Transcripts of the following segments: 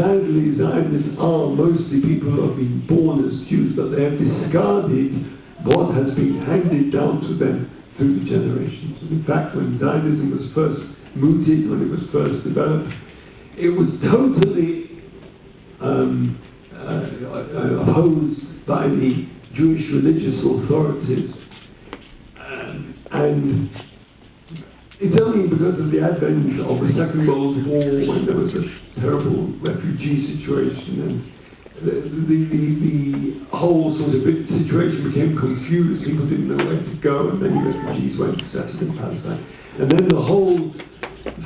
sadly, Zionists are mostly people who have been born as Jews, but they have discarded what has been handed down to them through the generations. And in fact, when Zionism was first mooted, when it was first developed, it was totally opposed by the Jewish religious authorities. And it's only because of the advent of the Second World War, when there was a terrible refugee situation, and the whole sort of situation became confused. People didn't know where to go, and many refugees went to settle in Palestine. And then the whole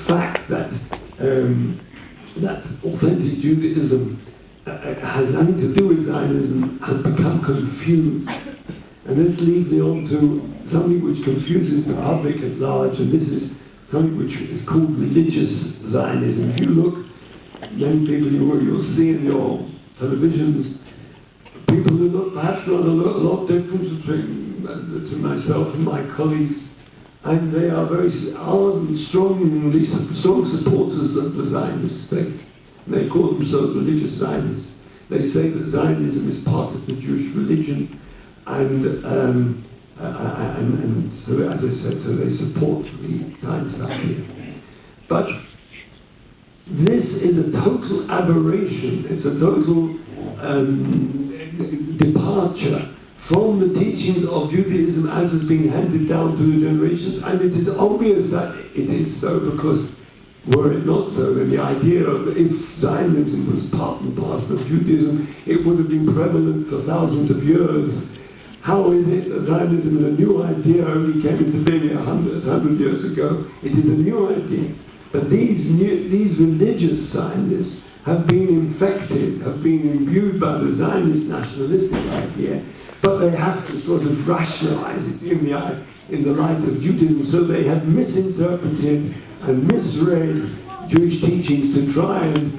fact that that authentic Judaism has nothing to do with Zionism has become confused. And this leads me on to something which confuses the public at large, and this is something which is called religious Zionism. If you look, many people you'll see in your televisions, people who look perhaps not a lot different to myself and my colleagues, and they are very ardent, strong supporters of the Zionist state. And they call themselves religious Zionists. They say that Zionism is part of the Jewish religion, and so, as I said, so they support the Zionist idea. But this is a total aberration. It's a total departure from the teachings of Judaism as has been handed down through the generations, and it is obvious that it is so, because were it not so, then the idea of if Zionism was part and parcel of Judaism, it would have been prevalent for thousands of years. How is it that Zionism is a new idea, only came into being 100 years ago? It is a new idea. But these religious Zionists have been infected, have been imbued by the Zionist nationalistic idea, but they have to sort of rationalize it in the light of Judaism. So they have misinterpreted and misread Jewish teachings to try and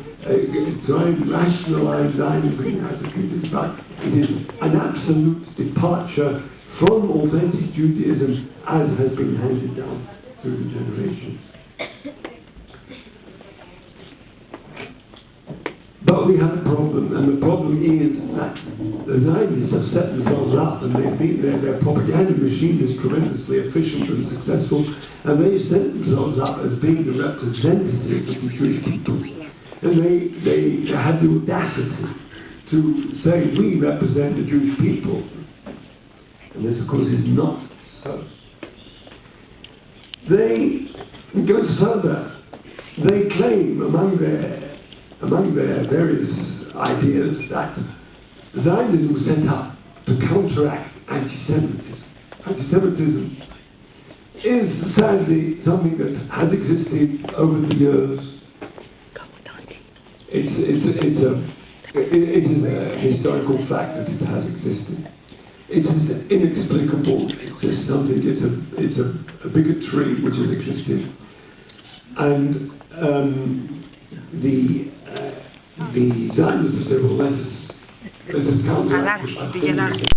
rationalize Zionism as a Judaism. But it is an absolute departure from authentic Judaism as has been handed down through the generations. But we have a problem, and the problem is that the Zionists have set themselves up, and their propaganda machine is tremendously efficient and successful, and they set themselves up as being the representatives of the Jewish people. And they have the audacity to say, we represent the Jewish people. And this, of course, is not so. It goes further. They claim among their various ideas that Zionism was set up to counteract anti-Semitism. Anti-Semitism is sadly something that has existed over the years. It is a historical fact that it has existed. It is inexplicable. It's something. It's a bigotry which has existed, and the Zionists say, well, let us counteract.